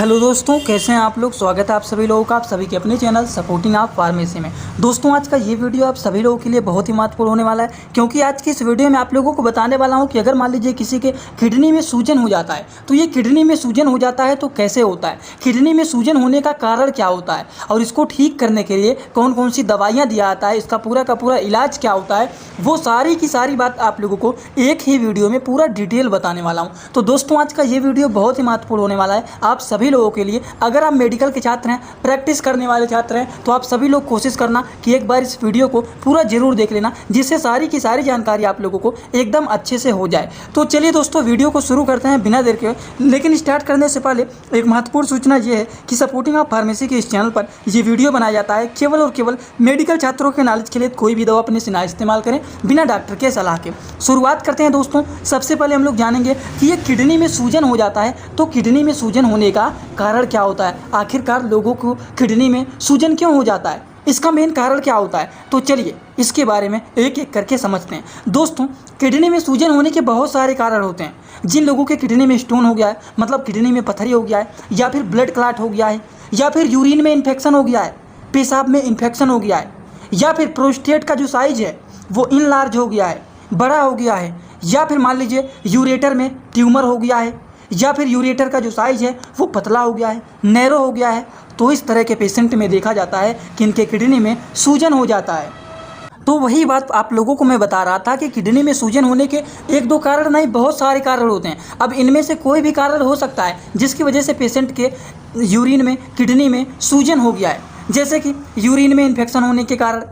Hello दोस्तों, कैसे हैं आप लोग। स्वागत है आप सभी लोगों का आप सभी के अपने चैनल सपोर्टिंग आप फार्मेसी में। दोस्तों, आज का ये वीडियो आप सभी लोगों के लिए बहुत ही महत्वपूर्ण होने वाला है, क्योंकि आज की इस वीडियो में आप लोगों को बताने वाला हूं कि अगर मान लीजिए किसी के किडनी में सूजन हो जाता है, तो ये किडनी में सूजन हो जाता है तो कैसे होता है, किडनी में सूजन होने का कारण क्या होता है और इसको ठीक करने के लिए कौन कौन सी दवाइयाँ दिया जाता है, इसका पूरा का पूरा इलाज क्या होता है, वो सारी की सारी बात आप लोगों को एक ही वीडियो में पूरा डिटेल बताने वाला हूँ। तो दोस्तों, आज का ये वीडियो बहुत ही महत्वपूर्ण होने वाला है आप सभी लोगों के लिए। अगर आप मेडिकल के छात्र हैं, प्रैक्टिस करने वाले छात्र हैं, तो आप सभी लोग कोशिश करना कि एक बार इस वीडियो को पूरा जरूर देख लेना, जिससे सारी की सारी जानकारी आप लोगों को एकदम अच्छे से हो जाए। तो चलिए दोस्तों, वीडियो को शुरू करते हैं बिना देर के। लेकिन स्टार्ट करने से पहले एक महत्वपूर्ण सूचना ये है कि सपोर्टिंग ऑफ फार्मेसी के इस चैनल पर ये वीडियो बनाया जाता है केवल और केवल मेडिकल छात्रों के नॉलेज के लिए। कोई भी दवा अपने से ना इस्तेमाल करें बिना डॉक्टर के सलाह के। शुरुआत करते हैं दोस्तों। सबसे पहले हम लोग जानेंगे कि ये किडनी में सूजन हो जाता है, तो किडनी में सूजन होने का कारण क्या होता है, आखिरकार लोगों को किडनी में सूजन क्यों हो जाता है, इसका मेन कारण क्या होता है। तो चलिए इसके बारे में एक एक करके समझते हैं। दोस्तों, किडनी में सूजन होने के बहुत सारे कारण होते हैं। जिन लोगों के किडनी में स्टोन हो गया है, मतलब किडनी में पत्थरी हो गया है, या फिर ब्लड क्लॉट हो गया है, या फिर यूरिन में इन्फेक्शन हो गया है, पेशाब में इन्फेक्शन हो गया है, या फिर प्रोस्टेट का जो साइज है वो इनलार्ज हो गया है, बड़ा हो गया है, या फिर मान लीजिए यूरेटर में ट्यूमर हो गया है, या फिर यूरेटर का जो साइज है वो पतला हो गया है, नैरो हो गया है, तो इस तरह के पेशेंट में देखा जाता है कि इनके किडनी में सूजन हो जाता है। तो वही बात आप लोगों को मैं बता रहा था कि किडनी में सूजन होने के एक दो कारण नहीं, बहुत सारे कारण होते हैं। अब इनमें से कोई भी कारण हो सकता है जिसकी वजह से पेशेंट के यूरिन में, किडनी में सूजन हो गया है। जैसे कि यूरिन में इन्फेक्शन होने के कारण,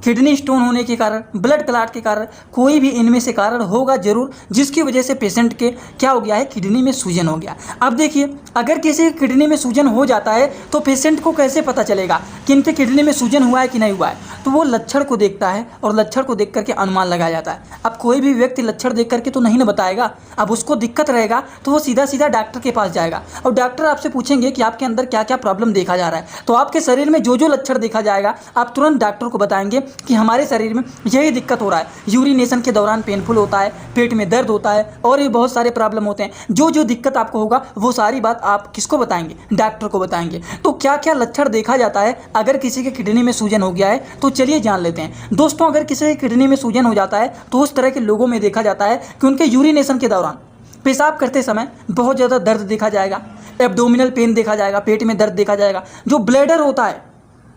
किडनी स्टोन होने के कारण, ब्लड क्लॉट के कारण, कोई भी इनमें से कारण होगा जरूर जिसकी वजह से पेशेंट के क्या हो गया है, किडनी में सूजन हो गया। अब देखिए, अगर किसी किडनी में सूजन हो जाता है तो पेशेंट को कैसे पता चलेगा कि इनके किडनी में सूजन हुआ है कि नहीं हुआ है। तो वो लक्षण को देखता है और लक्षण को देख करके अनुमान लगाया जाता है। अब कोई भी व्यक्ति लक्षण देख करके तो नहीं ना बताएगा। अब उसको दिक्कत रहेगा तो वो सीधा सीधा डॉक्टर के पास जाएगा और डॉक्टर आपसे पूछेंगे कि आपके अंदर क्या क्या प्रॉब्लम देखा जा रहा है। तो आपके शरीर में जो जो लक्षण देखा जाएगा आप तुरंत डॉक्टर को बताएंगे कि हमारे शरीर में यही दिक्कत हो रहा है। यूरिनेशन के दौरान पेनफुल होता है, पेट में दर्द होता है, और भी बहुत सारे प्रॉब्लम होते हैं। जो जो दिक्कत आपको होगा वो सारी बात आप किसको बताएंगे, डॉक्टर को बताएंगे। तो क्या क्या लक्षण देखा जाता है अगर किसी के किडनी में सूजन हो गया है, तो चलिए जान लेते हैं। दोस्तों, अगर किसी के किडनी में सूजन हो जाता है तो उस तरह के लोगों में देखा जाता है कि उनके यूरिनेशन के दौरान पेशाब करते समय बहुत ज़्यादा दर्द देखा जाएगा, एब्डोमिनल पेन देखा जाएगा, पेट में दर्द देखा जाएगा। जो ब्लैडर होता है,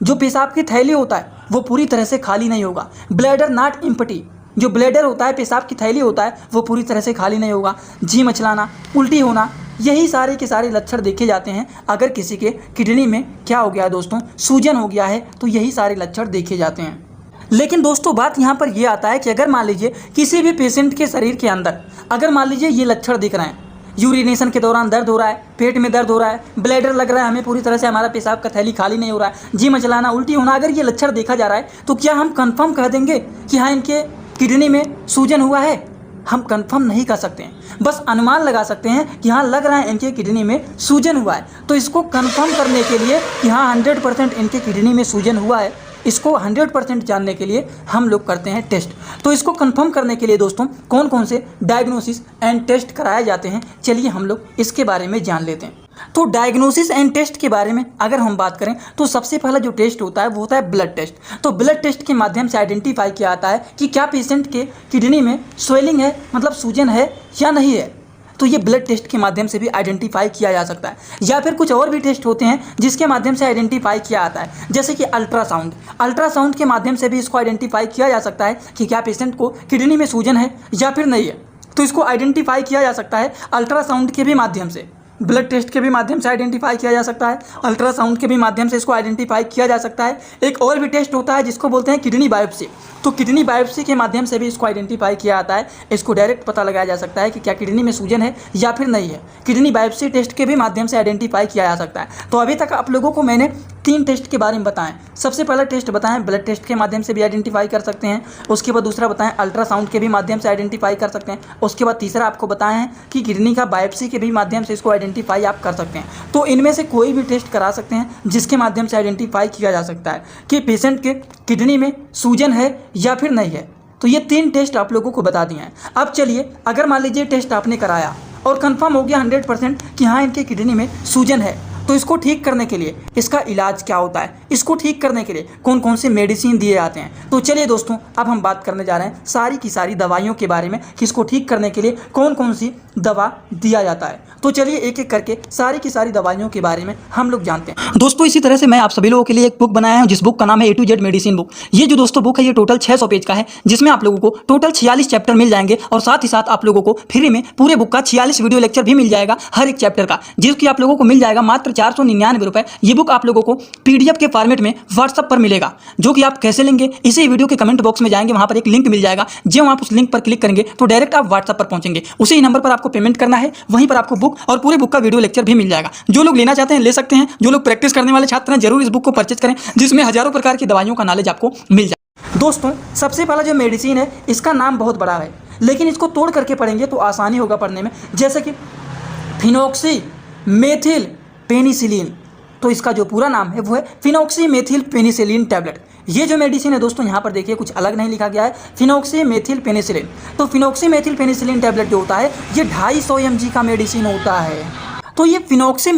जो पेशाब की थैली होता है, वो पूरी तरह से खाली नहीं होगा। ब्लैडर नॉट एम्प्टी, जो ब्लैडर होता है, पेशाब की थैली होता है, वो पूरी तरह से खाली नहीं होगा। जी मचलाना, उल्टी होना, यही सारे के सारे लक्षण देखे जाते हैं अगर किसी के किडनी में क्या हो गया है दोस्तों, सूजन हो गया है, तो यही सारे लक्षण देखे जाते हैं। लेकिन दोस्तों, बात यहाँ पर यह आता है कि अगर मान लीजिए किसी भी पेशेंट के शरीर के अंदर अगर मान लीजिए ये लक्षण दिख रहे हैं, यूरिनेशन के दौरान दर्द हो रहा है, पेट में दर्द हो रहा है, ब्लैडर लग रहा है, हमें पूरी तरह से हमारा पेशाब का थैली खाली नहीं हो रहा है, जी मचलाना, उल्टी होना, अगर ये लक्षण देखा जा रहा है तो क्या हम कंफर्म कह देंगे कि हाँ इनके किडनी में सूजन हुआ है? हम कंफर्म नहीं कर सकते हैं, बस अनुमान लगा सकते हैं कि हाँ लग रहा है इनके किडनी में सूजन हुआ है। तो इसको कंफर्म करने के लिए कि हाँ 100% इनके किडनी में सूजन हुआ है, इसको 100% जानने के लिए हम लोग करते हैं टेस्ट। तो इसको कंफर्म करने के लिए दोस्तों कौन कौन से डायग्नोसिस एंड टेस्ट कराए जाते हैं, चलिए हम लोग इसके बारे में जान लेते हैं। तो डायग्नोसिस एंड टेस्ट के बारे में अगर हम बात करें तो सबसे पहला जो टेस्ट होता है वो होता है ब्लड टेस्ट। तो ब्लड टेस्ट के माध्यम से आइडेंटिफाई किया जाता है कि क्या पेशेंट के किडनी में स्वेलिंग है, मतलब सूजन है या नहीं है। तो ये ब्लड टेस्ट के माध्यम से भी आइडेंटिफाई किया जा सकता है, या फिर कुछ और भी टेस्ट होते हैं जिसके माध्यम से आइडेंटिफाई किया जाता है, जैसे कि अल्ट्रासाउंड। अल्ट्रासाउंड के माध्यम से भी इसको आइडेंटिफाई किया जा सकता है कि क्या पेशेंट को किडनी में सूजन है या फिर नहीं है। तो इसको आइडेंटिफाई किया जा सकता है अल्ट्रासाउंड के भी माध्यम से। ब्लड टेस्ट के भी माध्यम से आइडेंटिफाई किया जा सकता है, अल्ट्रासाउंड के भी माध्यम से इसको आइडेंटिफाई किया जा सकता है। एक और भी टेस्ट होता है जिसको बोलते हैं किडनी बायोप्सी। तो किडनी बायोप्सी के माध्यम से भी इसको आइडेंटिफाई किया जाता है। इसको डायरेक्ट पता लगाया जा सकता है कि क्या किडनी में सूजन है या फिर नहीं है। किडनी बायोप्सी टेस्ट के भी माध्यम से आइडेंटिफाई किया जा सकता है। तो अभी तक आप लोगों को मैंने 3 टेस्ट के बारे में बताएं। सबसे पहला टेस्ट बताएं ब्लड टेस्ट के माध्यम से भी आइडेंटिफाई कर सकते हैं। उसके बाद दूसरा बताएं अल्ट्रासाउंड के भी माध्यम से आइडेंटिफाई कर सकते हैं। उसके बाद तीसरा आपको बताएं हैं कि किडनी का बायोप्सी के भी माध्यम से इसको आइडेंटिफाई आप कर सकते हैं। तो इनमें से कोई भी टेस्ट करा सकते हैं जिसके माध्यम से आइडेंटिफाई किया जा सकता है कि पेशेंट के किडनी में सूजन है या फिर नहीं है। तो ये 3 टेस्ट आप लोगों को बता दिए हैं। अब चलिए, अगर मान लीजिए टेस्ट आपने कराया और कंफर्म हो गया 100% कि हाँ इनके किडनी में सूजन है, तो इसको ठीक करने के लिए इसका इलाज क्या होता है, इसको ठीक करने के लिए कौन कौन से मेडिसिन दिए जाते हैं। तो चलिए दोस्तों, अब हम बात करने जा रहे हैं सारी की सारी दवाइयों के बारे में कि इसको ठीक करने के लिए कौन कौन सी दवा दिया जाता है। तो चलिए एक एक करके सारी की सारी दवाइयों के बारे में हम लोग जानते हैं। दोस्तों इसी तरह से मैं आप सभी लोगों के लिए एक बुक बनाया हूं, जिस बुक का नाम है A to Z medicine book. ये जो दोस्तों बुक है ये टोटल 600 पेज का है, जिसमें आप लोगों को टोटल 46 चैप्टर मिल जाएंगे और साथ ही साथ आप लोगों को फ्री में पूरे बुक का 46 वीडियो लेक्चर भी मिल जाएगा हर एक चैप्टर का, जिसकी आप लोगों को मिल जाएगा मात्र 499 रुपए। ये बुक आप लोगों को PDF के फॉर्मेट में व्हाट्सएप पर मिलेगा, जो कि आप कैसे लेंगे इसी वीडियो के कमेंट बॉक्स में जाएंगे, वहां पर एक लिंक मिल जाएगा। जब आप उस लिंक पर क्लिक करेंगे तो डायरेक्ट आप व्हाट्सएप पर पहुंचेंगे, उसी नंबर पर आपको पेमेंट करना है, वहीं पर आपको बुक और पूरे बुक का वीडियो लेक्चर भी मिल जाएगा। जो लोग लेना चाहते हैं ले सकते हैं, जो लोग प्रैक्टिस करने वाले छात्र हैं जरूर इस बुक को परचेज करें, जिसमें हजारों प्रकार की दवाइयों का नॉलेज आपको मिल जाए। दोस्तों सबसे पहला जो मेडिसिन है इसका नाम बहुत बड़ा है, लेकिन इसको तोड़ करके पढ़ेंगे तो आसानी होगा पढ़ने में, जैसे कि फिनॉक्सी मेथिल पेनिसिलिन। तो इसका जो पूरा नाम है वो है फिनॉक्सी मेथिल पेनिसिलिन टैबलेट। ये जो मेडिसिन है दोस्तों यहाँ पर देखिए कुछ अलग नहीं लिखा गया है, फिनॉक्सी मेथिल पेनिसिलिन। तो फिनॉक्सी मेथिल पेनिसिलिन टैबलेट जो होता है ये 250 mg का मेडिसिन होता है। तो ये फिनॉक्सी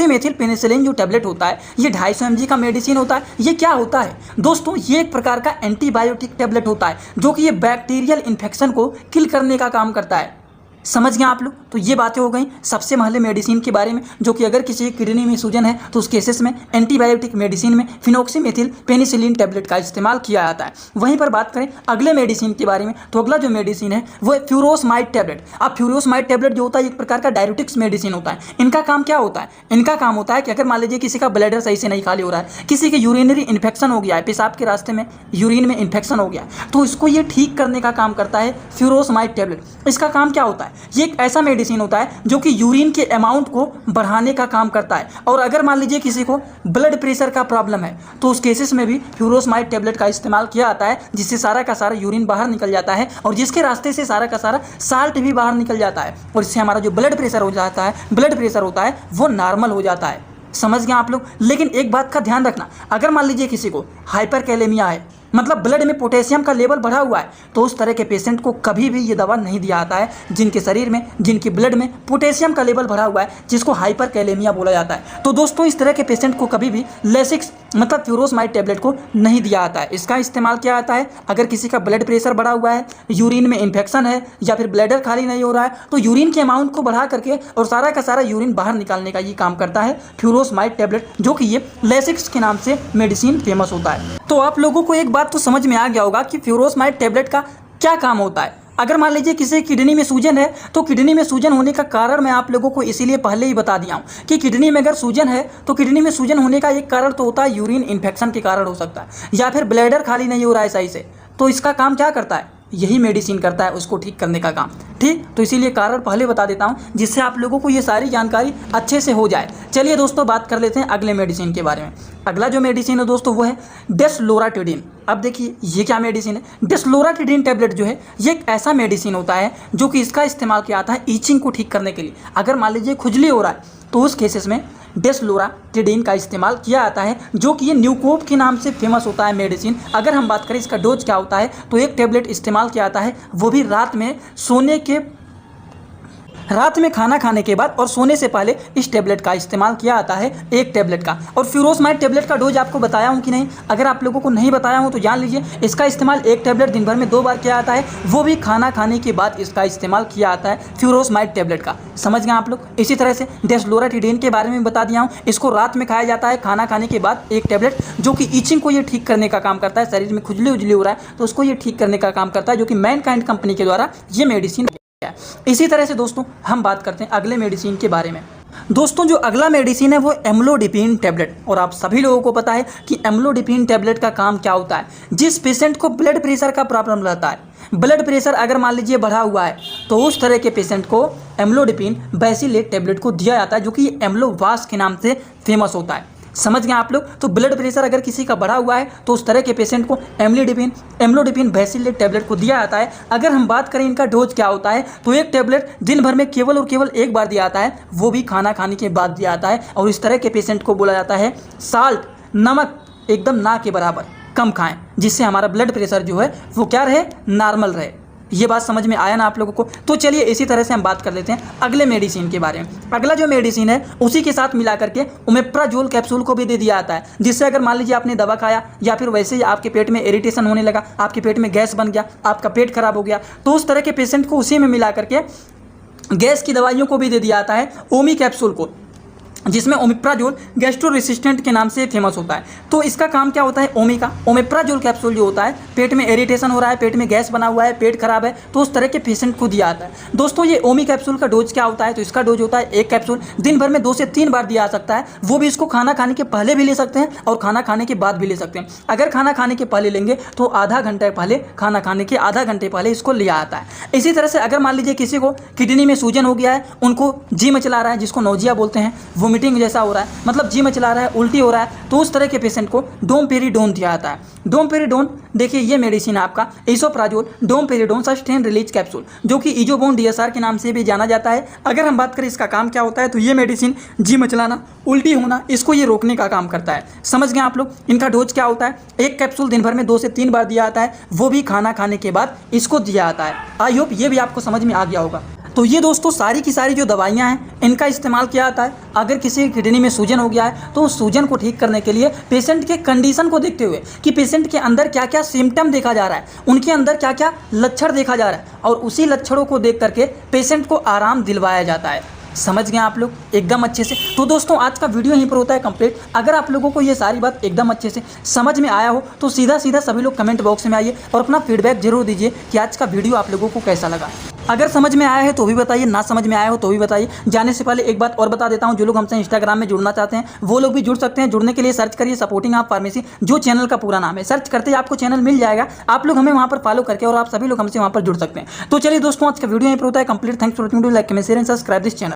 मेथिल पेनिसिलिन जो टैबलेट होता है ये 250 mg का मेडिसिन होता है। ये क्या होता है दोस्तों, ये एक प्रकार का एंटीबायोटिक टैबलेट होता है, जो कि ये बैक्टीरियल इन्फेक्शन को किल करने का काम करता है। समझ गए आप लोग। तो ये बातें हो गई सबसे पहले मेडिसिन के बारे में, जो कि अगर किसी किडनी में सूजन है तो उस केसेस में एंटीबायोटिक मेडिसिन में फिनॉक्सी मेथिल पेनिसिलिन टैबलेट का इस्तेमाल किया जाता है। वहीं पर बात करें अगले मेडिसिन के बारे में, तो अगला जो मेडिसिन है वो है फ्यूरोसमाइड टैबलेट। अब फ्यूरोसमाइड टैबलेट जो होता है एक प्रकार का डायरेटिक्स मेडिसिन होता है। इनका काम क्या होता है, इनका काम होता है कि अगर मान लीजिए किसी का ब्लैडर सही से नहीं खाली हो रहा है, किसी के यूरिनरी इन्फेक्शन हो गया है, पेशाब के रास्ते में यूरिन में इन्फेक्शन हो गया है, तो इसको ये ठीक करने का काम करता है फ्यूरोसमाइड टैबलेट। इसका काम क्या होता है, ये एक ऐसा मेडिसिन होता है जो कि यूरिन के अमाउंट को बढ़ाने का काम करता है। और अगर मान लीजिए किसी को ब्लड प्रेशर का प्रॉब्लम है तो उस केसेस में भी फ्यूरोसमाइड टैबलेट का इस्तेमाल किया जाता है, जिससे सारा का सारा यूरिन बाहर निकल जाता है और जिसके रास्ते से सारा का सारा साल्ट भी बाहर निकल जाता है, और इससे हमारा जो ब्लड प्रेशर होता है वो नॉर्मल हो जाता है। समझ गए आप लोग। लेकिन एक बात का ध्यान रखना, अगर मान लीजिए किसी को हाइपरकैलेमिया है, मतलब ब्लड में पोटेशियम का लेवल बढ़ा हुआ है, तो उस तरह के पेशेंट को कभी भी ये दवा नहीं दिया जाता है जिनके शरीर में, जिनके ब्लड में पोटेशियम का लेवल बढ़ा हुआ है, जिसको हाइपरकैलेमिया बोला जाता है। तो दोस्तों इस तरह के पेशेंट को कभी भी लेसिक्स मतलब फ्यूरोसमाइड टैबलेट को नहीं दिया जाता है। इसका इस्तेमाल किया जाता है अगर किसी का ब्लड प्रेशर बढ़ा हुआ है, यूरिन में इन्फेक्शन है, या फिर ब्लैडर खाली नहीं हो रहा है, तो यूरिन के अमाउंट को बढ़ा करके और सारा का सारा यूरिन बाहर निकालने का ये काम करता है फ्यूरोसमाइड टैबलेट, जो कि ये लेसिक्स के नाम से मेडिसिन फेमस होता है। तो आप लोगों को एक बात तो समझ में आ गया होगा कि फ्यूरोसमाइड टैबलेट का क्या काम होता है। अगर मान लीजिए किसी किडनी में सूजन है, तो किडनी में सूजन होने का कारण मैं आप लोगों को इसीलिए पहले ही बता दिया हूँ कि किडनी में अगर सूजन है तो किडनी में सूजन होने का एक कारण तो होता है यूरिन इन्फेक्शन के कारण हो सकता है, या फिर ब्लैडर खाली नहीं हो रहा है सही से। तो इसका काम क्या करता है, यही मेडिसिन करता है उसको ठीक करने का काम। ठीक, तो इसीलिए कारण पहले बता देता हूँ जिससे आप लोगों को ये सारी जानकारी अच्छे से हो जाए। चलिए दोस्तों बात कर लेते हैं अगले मेडिसिन के बारे में। अगला जो मेडिसिन है दोस्तों वो है डेस्लोराटिडिन। अब देखिए ये क्या मेडिसिन है, डेस्लोराटिडिन टैबलेट जो है ये एक ऐसा मेडिसिन होता है जो कि इसका इस्तेमाल किया जाता है ईचिंग को ठीक करने के लिए। अगर मान लीजिए खुजली हो रहा है तो उस केसेस में डेस्लोराटिडिन का इस्तेमाल किया जाता है, जो कि ये न्यूकोप के नाम से फेमस होता है मेडिसिन। अगर हम बात करें इसका डोज क्या होता है, तो एक टैबलेट इस्तेमाल किया जाता है, वो भी रात में खाना खाने के बाद और सोने से पहले इस टैबलेट का इस्तेमाल किया जाता है, एक टैबलेट का। और फ्यूरोसमाइड टैबलेट का डोज आपको बताया हूँ कि नहीं, अगर आप लोगों को नहीं बताया हूँ तो जान लीजिए, इसका इस्तेमाल एक टैबलेट दिन भर में 2 बार किया जाता है, वो भी खाना खाने के बाद इसका इस्तेमाल किया जाता है फ्यूरोसमाइड टैबलेट का। समझ गए आप लोग। इसी तरह से डेस्लोराटिडिन के बारे में बता दिया हूँ, इसको रात में खाया जाता है खाना खाने के बाद एक टैबलेट, जो कि ईचिंग को ये ठीक करने का काम करता है। शरीर में खुजली उजली हो रहा है तो उसको ये ठीक करने का काम करता है, जो कि मैनकाइंड कंपनी के द्वारा ये मेडिसिन। इसी तरह से दोस्तों हम बात करते हैं अगले मेडिसिन के बारे में। दोस्तों जो अगला मेडिसिन है वो एम्लोडिपिन टैबलेट। और आप सभी लोगों को पता है कि एम्लोडिपिन टैबलेट का काम क्या होता है। जिस पेशेंट को ब्लड प्रेशर का प्रॉब्लम रहता है, ब्लड प्रेशर अगर मान लीजिए बढ़ा हुआ है, तो उस तरह के पेशेंट को एम्लोडिपिन बेसिलेट टैबलेट को दिया जाता है, जो कि एम्लोवास के नाम से फेमस होता है। समझ गए आप लोग। तो ब्लड प्रेशर अगर किसी का बढ़ा हुआ है तो उस तरह के पेशेंट को एम्लोडिपिन बेसिलेट टैबलेट को दिया जाता है। अगर हम बात करें इनका डोज क्या होता है, तो एक टैबलेट दिन भर में केवल और केवल 1 बार दिया जाता है, वो भी खाना खाने के बाद दिया जाता है। और इस तरह के पेशेंट को बोला जाता है साल्ट, नमक एकदम ना के बराबर कम खाएं, जिससे हमारा ब्लड प्रेशर जो है वो क्या रहे, नॉर्मल रहे। ये बात समझ में आया ना आप लोगों को? तो चलिए इसी तरह से हम बात कर लेते हैं अगले मेडिसिन के बारे में। अगला जो मेडिसिन है उसी के साथ मिला करके ओमेप्राजोल कैप्सूल को भी दे दिया जाता है, जिससे अगर मान लीजिए आपने दवा खाया या फिर वैसे ही आपके पेट में इरिटेशन होने लगा, आपके पेट में गैस बन गया, आपका पेट खराब हो गया, तो उस तरह के पेशेंट को उसी में मिला करके गैस की दवाइयों को भी दे दिया जाता है, ओमी कैप्सूल को, जिसमें ओमेप्राजोल गैस्ट्रो रेसिस्टेंट के नाम से फेमस होता है। तो इसका काम क्या होता है ओमी का? ओमेप्राजोल कैप्सूल जो होता है, पेट में इरिटेशन हो रहा है, पेट में गैस बना हुआ है, पेट खराब है, तो उस तरह के पेशेंट को दिया जाता है। दोस्तों ये ओमी कैप्सूल का डोज क्या होता है? तो इसका डोज होता है 1 कैप्सूल दिन भर में 2 से 3 बार दिया जा सकता है। वो भी इसको खाना खाने के पहले भी ले सकते हैं और खाना खाने के बाद भी ले सकते हैं। अगर खाना खाने के पहले लेंगे तो आधा घंटे पहले, खाना खाने के आधा घंटे पहले इसको लिया जाता है। इसी तरह से अगर मान लीजिए किसी को किडनी में सूजन हो गया है, उनको जी मचला रहा है, जिसको नोजिया बोलते हैं, वोमिटिंग जैसा हो रहा है, मतलब जी मचला रहा है, उल्टी हो रहा है, तो उस तरह के पेशेंट को डोमपेरिडोन दिया जाता है। डोमपेरिडोन देखिए ये मेडिसिन है आपका एसोप्राजोल डोमपेरिडोन सस्टेन रिलीज कैप्सूल, जो कि इजोबोन डीएसआर के नाम से भी जाना जाता है। अगर हम बात करें इसका काम क्या होता है, तो ये मेडिसिन जी मचलाना, उल्टी होना, इसको ये रोकने का काम करता है। समझ गए आप लोग? इनका डोज क्या होता है? 1 कैप्सूल दिन भर में 2 से 3 बार दिया जाता है, वो भी खाना खाने के बाद इसको दिया जाता है। आई होप ये भी आपको समझ में आ गया होगा। तो ये दोस्तों सारी की सारी जो दवाइयाँ हैं इनका इस्तेमाल किया जाता है अगर किसी किडनी में सूजन हो गया है, तो उस सूजन को ठीक करने के लिए पेशेंट के कंडीशन को देखते हुए कि पेशेंट के अंदर क्या क्या सिम्टम देखा जा रहा है, उनके अंदर क्या क्या लक्षण देखा जा रहा है, और उसी लक्षणों को देख करके पेशेंट को आराम दिलवाया जाता है। समझ गए आप लोग एकदम अच्छे से? तो दोस्तों आज का वीडियो यहीं पर होता है कंप्लीट। अगर आप लोगों को ये सारी बात एकदम अच्छे से समझ में आया हो तो सीधा सीधा सभी लोग कमेंट बॉक्स में आइए और अपना फीडबैक जरूर दीजिए कि आज का वीडियो आप लोगों को कैसा लगा। अगर समझ में आया है तो भी बताइए, ना समझ में आया हो तो भी बताइए। जाने से पहले एक बात और बता देता हूं, जो लोग हमसे इंस्टाग्राम में जुड़ना चाहते हैं वो लोग भी जुड़ सकते हैं। जुड़ने के लिए सर्च करिए सपोर्टिंग आप फार्मेसी, जो चैनल का पूरा नाम है। सर्च करते ही आपको चैनल मिल जाएगा, आप लोग हमें वहां पर फॉलो करके और आप सभी लोग हमसे वहां पर जुड़ सकते हैं। तो चलिए दोस्तों आज का वीडियो यहीं पर होता है complete. Thanks for watching, like comment share and subscribe this channel.